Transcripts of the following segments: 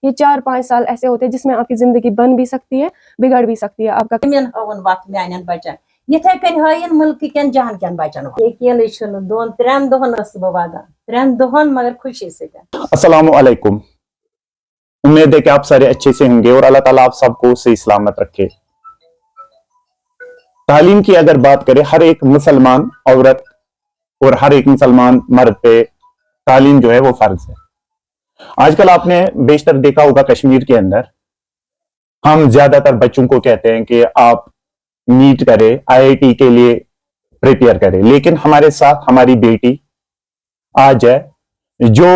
یہ 4-5 سال ایسے ہوتے ہیں جس میں آپ کی زندگی بن بھی سکتی ہے بگڑ بھی سکتی ہے آپ کا یتھے کن ہائن ملک کن جہان کن بچن یقین 2-3 دہن بہ ودان 3 دہن مگر خوشی سے. السلام علیکم. امید ہے کہ آپ سارے اچھے سے ہوں گے اور اللہ تعالیٰ آپ سب کو صحیح سلامت رکھے. تعلیم کی اگر بات کریں ہر ایک مسلمان عورت اور ہر ایک مسلمان مرد پہ تعلیم جو ہے وہ فرض ہے. آج کل آپ نے بیشتر دیکھا ہوگا کشمیر کے اندر ہم زیادہ تر بچوں کو کہتے ہیں کہ آپ نیٹ کرے IIT کے لیے پریپیئر کرے, لیکن ہمارے ساتھ ہماری بیٹی آج ہے جو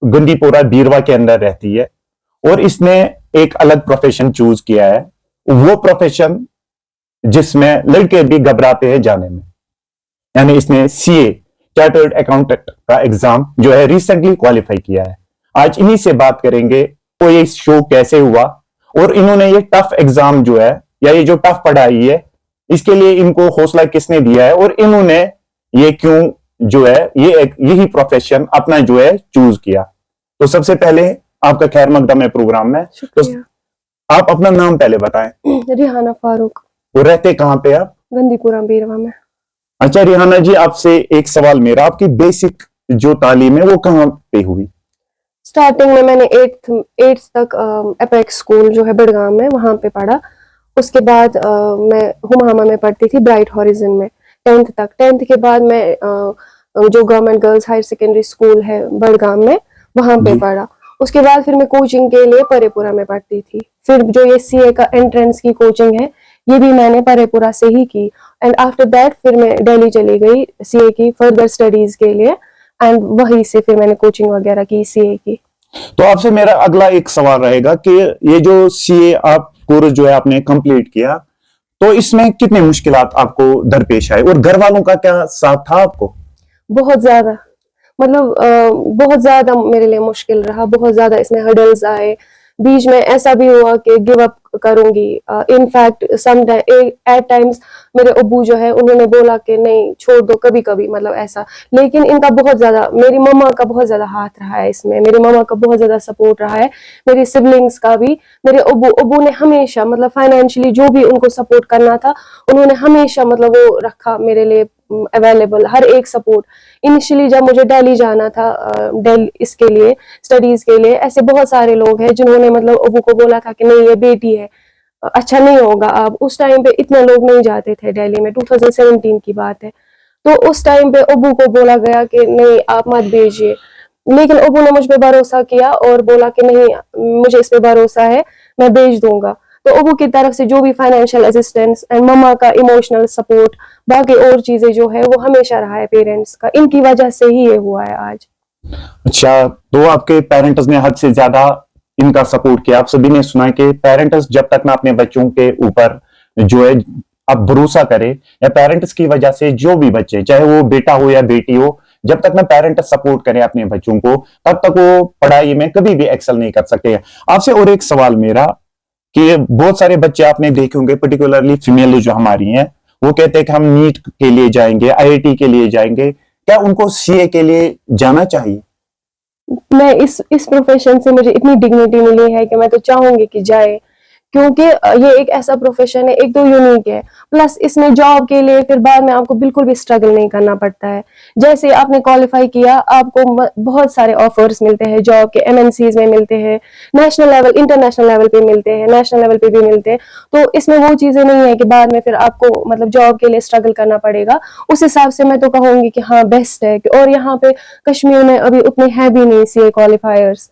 گندی پورہ بیروا کے اندر رہتی ہے اور اس نے ایک الگ پروفیشن چوز کیا ہے, وہ پروفیشن جس میں لڑکے بھی گھبراتے ہیں جانے میں. یعنی اس نے CA چارٹرڈ اکاؤنٹنٹ کا ایگزام جو ہے ریسنٹلی کوالیفائی کیا ہے. آج انہی سے بات کریں گے تو یہ شو کیسے ہوا اور انہوں نے یہ ٹف ایگزام جو ہے یا یہ جو ٹف پڑھائی ہے اس کے لیے ان کو حوصلہ کس نے دیا ہے اور انہوں نے یہ کیوں جو ہے یہی پروفیشن اپنا جو ہے چوز کیا. تو سب سے پہلے آپ کا خیر مقدم ہے پروگرام میں. تو آپ اپنا نام پہلے بتائیں. ریحانہ فاروق. وہ رہتے کہاں پہ آپ؟ گندی پورہ بیروا میں. اچھا ریحانہ جی, آپ سے ایک سوال میرا, آپ کی بیسک جو تعلیم ہے وہ کہاں پہ ہوئی؟ سٹارٹنگ میں نے 8th تک اپیکس اسکول جو ہے بڑگام میں وہاں پہ پڑھا. اس کے بعد میں ہماما میں پڑھتی تھی برائٹ ہاریزن میں 10th تک. 10th کے بعد میں جو government girls higher secondary school ہے بڑگام میں وہاں پہ پڑھا. اس کے بعد پھر میں کوچنگ کے لیے پرے پورہ میں پڑھتی تھی. پھر جو یہ CA کا انٹرنس کی کوچنگ ہے یہ بھی میں نے پرے پورہ سے ہی کی. اینڈ آفٹر دیٹ پھر میں دہلی چلی گئی CA کی فردر اسٹڈیز کے لیے اینڈ وہیں سے پھر میں نے کوچنگ وغیرہ کی CA کی. تو آپ سے میرا اگلا ایک سوال رہے گا کہ یہ جو CA آپ کورس جو ہے آپ نے کمپلیٹ کیا تو اس میں کتنے مشکلات آپ کو درپیش آئے اور گھر والوں کا کیا ساتھ تھا آپ کو؟ بہت زیادہ, مطلب بہت زیادہ میرے لیے مشکل رہا. بہت زیادہ اس میں ہرڈلز آئے. بیچ میں ایسا بھی ہوا کہ گیو اپ کروں گی. ان فیکٹ ایٹ ٹائمز میرے ابو جو ہے انہوں نے بولا کہ نہیں چھوڑ دو کبھی کبھی, مطلب ایسا. لیکن ان کا بہت زیادہ, میری مما کا بہت زیادہ ہاتھ رہا ہے اس میں. میری مما کا بہت زیادہ سپورٹ رہا ہے, میری سبلنگس کا بھی. میرے ابو نے ہمیشہ مطلب فائنینشلی جو بھی ان کو سپورٹ کرنا تھا انہوں نے ہمیشہ مطلب وہ رکھا میرے لیے اویلیبل ہر ایک سپورٹ. انیشلی جب مجھے دہلی جانا تھا اس کے لیے اسٹڈیز کے لیے, ایسے بہت سارے لوگ ہیں جنہوں نے مطلب ابو کو بولا تھا کہ نہیں یہ بیٹی ہے اچھا نہیں ہوگا. آپ اس ٹائم پہ اتنے لوگ نہیں جاتے تھے دہلی میں, 2017 کی بات ہے. تو اس ٹائم پہ ابو کو بولا گیا کہ نہیں آپ مت بھیجیے, لیکن ابو نے مجھ پہ بھروسہ کیا اور بولا کہ نہیں مجھے اس پہ بھروسہ ہے میں بھیج دوں گا. تو ابو کی طرف سے جو بھی فائنینشیل اسسٹنس اینڈ مما کا ایموشنل سپورٹ باقی اور چیزیں جو ہے وہ ہمیشہ رہا ہے پیرنٹس کا. ان کی وجہ سے ہی یہ ہوا ہے آج. اچھا, تو آپ کے پیرنٹس نے حد سے زیادہ ان کا سپورٹ کیا. آپ سبھی نے سنا کہ پیرنٹس جب تک نہ اپنے بچوں کے اوپر جو ہے آپ بھروسہ کرے یا پیرنٹس کی وجہ سے جو بھی بچے چاہے وہ بیٹا ہو یا بیٹی ہو جب تک نہ پیرنٹس سپورٹ کرے اپنے بچوں کو تب تک وہ پڑھائی میں کبھی بھی ایکسل نہیں کر سکتے. آپ سے اور ایک سوال میرا کہ بہت سارے بچے آپ نے دیکھے ہوں گے پرٹیکولرلی فیمیل جو ہماری ہیں وہ کہتے ہیں کہ ہم نیٹ کے لیے جائیں گے IIT کے لیے جائیں گے, کیا ان کو CA کے لیے جانا چاہیے؟ میں اس پروفیشن سے مجھے اتنی ڈگنیٹی ملی ہے کہ میں تو چاہوں گی کہ جائے, کیونکہ یہ ایک ایسا پروفیشن ہے, ایک تو یونیک ہے, پلس اس میں جاب کے لیے پھر بعد میں آپ کو بالکل بھی اسٹرگل نہیں کرنا پڑتا ہے. جیسے آپ نے کوالیفائی کیا آپ کو بہت سارے آفرز ملتے ہیں جاب کے, MNCs میں ملتے ہیں, نیشنل لیول انٹرنیشنل لیول پہ ملتے ہیں, نیشنل لیول پہ بھی ملتے ہیں. تو اس میں وہ چیزیں نہیں ہے کہ بعد میں پھر آپ کو مطلب جاب کے لیے اسٹرگل کرنا پڑے گا. اس حساب سے میں تو کہوں گی کہ ہاں بیسٹ ہے. اور یہاں پہ کشمیر میں ابھی اتنے ہیں بھی نہیں CA کوالیفائرس,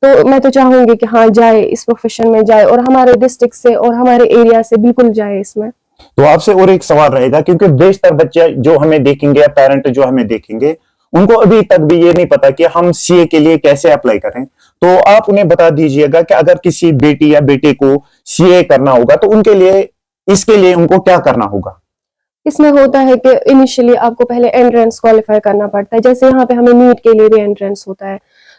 تو میں تو چاہوں گی کہ ہاں جائے اس پروفیشن میں جائے اور ہمارے ڈسٹرکٹ سے اور ہمارے ایریا سے بالکل جائے اس میں. تو آپ سے اور ایک سوال رہے گا کیونکہ بیشتر بچے جو ہمیں دیکھیں گے یا پیرنٹ جو ہمیں دیکھیں گے ان کو ابھی تک بھی یہ نہیں پتا کہ ہم CA کے لیے کیسے اپلائی کریں. تو آپ انہیں بتا دیجئے گا کہ اگر کسی بیٹی یا بیٹے کو CA کرنا ہوگا تو ان کے لیے اس کے لیے ان کو کیا کرنا ہوگا؟ اس میں ہوتا ہے کہ انیشلی آپ کو پہلے انٹرنس کوالیفائی کرنا پڑتا ہے. جیسے یہاں پہ ہمیں نیٹ کے لیے بھی انٹرنس ہوتا ہے,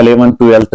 11th 12th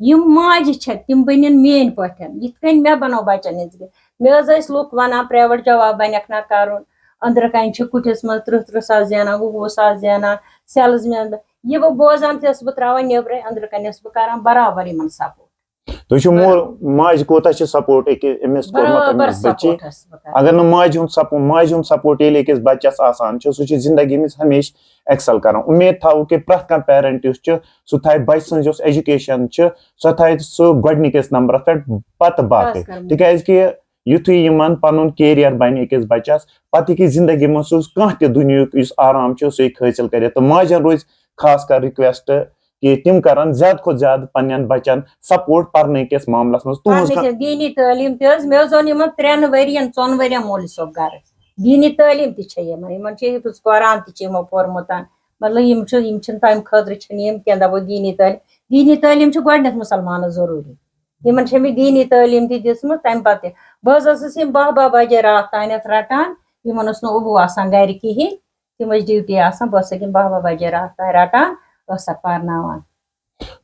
یم ماجہِ چھِ تِم بنن میٲنۍ پٲٹھۍ یِتھ کٔنۍ مےٚ بنو بچن ہٕنٛز مےٚ حظ ٲسۍ لُکھ ونان پرایویٹ جاب بنیکھ نا کرُن أنٛدرٕ کَنۍ چھِ کُٹھِس منٛز 30 ساس زینان 20 ساس زینان سیلٕز مین یہِ بہٕ بوزان تہِ ٲسٕس بہٕ تراوان نیبرٕے أنٛدرٕ کَنۍ ٲسٕس بہٕ کران برابر یِمن سپورٹ ماج کوتاہ چھِ سپورٹ أمِس کوٚرمُت برابر أمِس بچی سپورٹ ٲسٕس بہٕ کران اگر نہٕ ماجہِ ہُنٛد سپورٹ ییٚلہِ أکِس بچس آسان چھُ سُہ چھُ زندگی منٛز ہمیشہِ ایکسل کران اُمید تھاوو کہِ پرٛٮ۪تھ کانٛہہ پیرنٹ یُس چھُ سُہ تھایہِ بچہِ سٕنٛز یۄس ایجوکیشن چھِ سۄ تھایہِ سُہ گۄڈٕنِکِس نمبرس پٮ۪ٹھ پتہٕ باقٕے تِکیازِ کہِ یُتھُے یِمن پنُن کیریر بنہِ أکِس بچس پتہٕ ہیٚکہِ زندگی منٛز سُہ کانٛہہ تہِ دُنیہُک یُس آرام چھُ سُہ ہیٚکہِ حٲصِل کٔرِتھ تہٕ ماجن روزِ خاص کر رِکویسٹ کہ تِم کرن زیادٕ کھۄتہٕ زیادٕ پننٮ۪ن بچن سپورٹ پرنہٕ کِس معاملس منٛز دیٖنی تعلیٖم تہِ حظ مےٚ حظ اوٚن یِمن 3 ؤرین 4 ؤرین مولوی صٲب گرٕ دیٖنی تعلیٖم تہِ چھےٚ یِمن چھِ حِفظ قرآن تہِ چھِ یِمو پوٚرمُت مطلب یِم چھِنہٕ تمہِ خٲطرٕ چھِنہٕ یِم کینٛہہ دپو دیٖنی تعلیٖم چھِ گۄڈٕنیتھ مُسلمانس ضروٗری یِمن چھےٚ مےٚ دیٖنی تعلیٖم تہِ دِژمٕژ تمہِ پتہٕ تہِ بہٕ حظ ٲسٕس یِم 12 بجے راتھ تانٮ۪تھ رٹان یِمن اوس نہٕ عبوٗ آسان گرِ کِہیٖنۍ تِم ٲسۍ ڈیوٹی آسان بہٕ ٲسٕکھ یِم 12 بجے راتھ تانۍ رٹان ٲسکھ پرناوان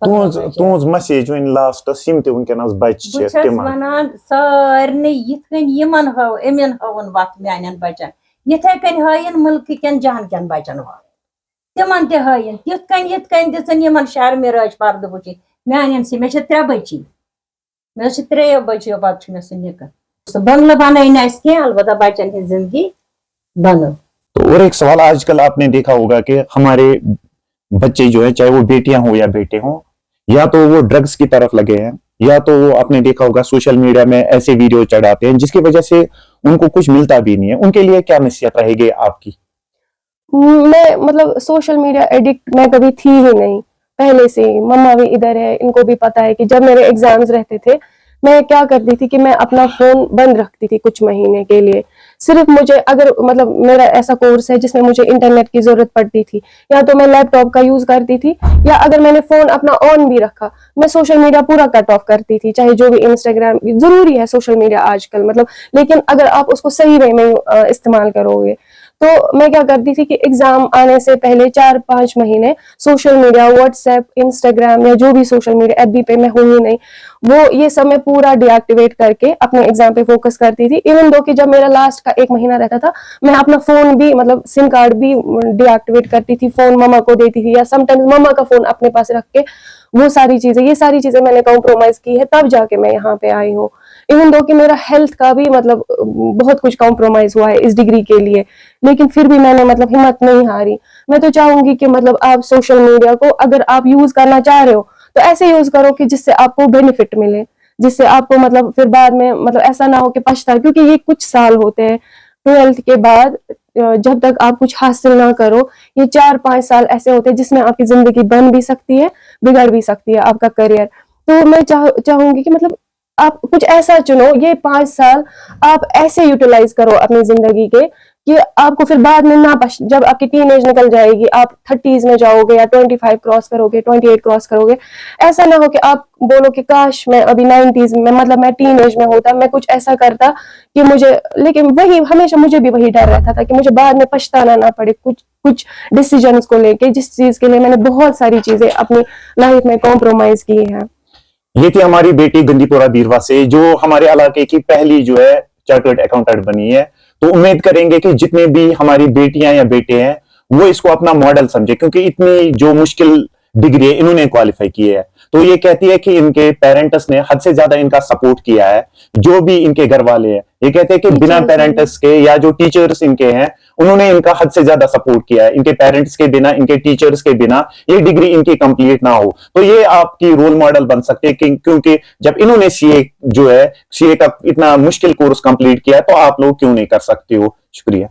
تُہنٛز مسیج وۄنۍ لاسٹس یِم تہِ ؤنکیٚنس بچہِ بہٕ چھَس ونان سارنٕے یِتھ کٔنۍ یِمن أمن ہٲوُن وتھ میانٮ۪ن بچن یِتھے کٔنۍ ہٲیِن مُلکہٕ کٮ۪ن جہان کٮ۪ن بچن وتھ تِمن تہِ ہٲیِن یِتھ کٔنۍ دِژٕن یِمن شرمِراج پردٕ وٕچھِنۍ میانٮ۪ن مےٚ چھِ 3 بچی مےٚ حظ چھِ 3 بچیو پتہٕ چھُ مےٚ سُہ نِکہٕ سُہ بنگلہٕ بنٲے نہٕ اَسہِ کینٛہہ البتہ بچن ہٕنٛز زندگی بنٲو اور ایک سوال آج کل آپ نے دیکھا ہوگا کہ ہمارے بچے جو ہیں چاہے وہ بیٹیاں ہوں یا بیٹے ہوں یا تو وہ ڈرگس کی طرف لگے ہیں یا تو وہ آپ نے دیکھا ہوگا سوشل میڈیا میں ایسے ویڈیو چڑھاتے ہیں جس کی وجہ سے ان کو کچھ ملتا بھی نہیں ہے ان کے لیے کیا نصیحت رہے گی آپ کی میں مطلب سوشل میڈیا ایڈکٹ میں کبھی تھی ہی نہیں پہلے سے ہی مما بھی ادھر ہے ان کو بھی پتا ہے کہ جب میرے ایگزامز رہتے تھے میں کیا کرتی تھی کہ میں اپنا فون بند رکھتی تھی کچھ مہینے کے لیے صرف مجھے اگر مطلب میرا ایسا کورس ہے جس میں مجھے انٹرنیٹ کی ضرورت پڑتی تھی یا تو میں لیپ ٹاپ کا یوز کرتی تھی یا اگر میں نے فون اپنا آن بھی رکھا میں سوشل میڈیا پورا کٹ آف کرتی تھی چاہے جو بھی انسٹاگرام ضروری ہے سوشل میڈیا آج کل مطلب لیکن اگر آپ اس کو صحیح وے میں استعمال کرو گے تو میں کیا کرتی تھی کہ ایگزام آنے سے پہلے 4-5 مہینے social media what's app Instagram یا جو بھی سوشل میڈیا ایپ بھی پہ میں ہوں ہی نہیں وہ یہ سب میں پورا ڈی ایکٹیویٹ کر کے اپنے ایگزام پہ فوکس کرتی تھی ایون دو کہ جب میرا لاسٹ کا 1 مہینہ رہتا تھا میں اپنا فون بھی مطلب سم کارڈ بھی ڈی ایکٹیویٹ کرتی تھی فون مما کو دیتی تھی یا سم ٹائمز مما کا فون اپنے پاس رکھ کے وہ ساری چیزیں میں نے کمپرومائز کی ہے تب جا کے میں یہاں پہ آئی ہوں ایون دو کہ میرا ہیلتھ کا بھی مطلب بہت کچھ کمپرومائز ہوا ہے اس ڈگری کے لیے لیکن پھر بھی میں نے مطلب ہمت نہیں ہاری میں تو چاہوں گی کہ مطلب آپ سوشل میڈیا کو اگر آپ یوز کرنا چاہ رہے ہو تو ایسے یوز کرو کہ جس سے آپ کو بینیفٹ ملے جس سے آپ کو مطلب پھر بعد میں مطلب ایسا نہ ہو کہ پچھتا کیونکہ یہ کچھ سال ہوتے ہیں 12th کے بعد جب تک آپ کچھ حاصل نہ کرو یہ 4-5 سال ایسے ہوتے ہیں جس میں آپ کی زندگی بن بھی سکتی ہے بگڑ بھی سکتی ہے آپ کا کریئر تو میں چاہوں گی کہ مطلب آپ کچھ ایسا چنو یہ 5 سال آپ ایسے یوٹیلائز کرو اپنی زندگی کے کہ آپ کو پھر بعد میں نہ جب آپ کی ٹین ایج نکل جائے گی آپ 30s میں جاؤ گے یا 25 کراس کرو گے 28 کراس کرو گے ایسا نہ ہو کہ آپ بولو کہ کاش میں ابھی 90s میں مطلب میں ٹین ایج میں ہوتا میں کچھ ایسا کرتا کہ مجھے لیکن وہی ہمیشہ مجھے بھی وہی ڈر رہتا تھا کہ مجھے بعد میں پچھتانا نہ پڑے کچھ ڈیسیجنس کو لے کے جس چیز کے لیے میں نے بہت ساری چیزیں اپنی لائف میں کمپرومائز کی ہیں. یہ تھی ہماری بیٹی گندی پورہ بیروا سے جو ہمارے علاقے کی پہلی جو ہے چارٹرڈ اکاؤنٹنٹ بنی ہے. تو امید کریں گے کہ جتنے بھی ہماری بیٹیاں یا بیٹے ہیں وہ اس کو اپنا ماڈل سمجھے کیونکہ اتنی جو مشکل ڈگری ہے انہوں نے کوالیفائی کی ہے. تو یہ کہتی ہے کہ ان کے پیرنٹس نے حد سے زیادہ ان کا سپورٹ کیا ہے. جو بھی ان کے گھر والے ہیں یہ کہتے ہیں کہ بنا پیرنٹس کے یا جو ٹیچرز ان کے ہیں انہوں نے ان کا حد سے زیادہ سپورٹ کیا ہے. ان کے پیرنٹس کے بنا ان کے ٹیچرز کے بنا یہ ڈگری ان کی کمپلیٹ نہ ہو. تو یہ آپ کی رول ماڈل بن سکتے ہیں کیونکہ جب انہوں نے سی اے کا اتنا مشکل کورس کمپلیٹ کیا تو آپ لوگ کیوں نہیں کر سکتے ہو. شکریہ.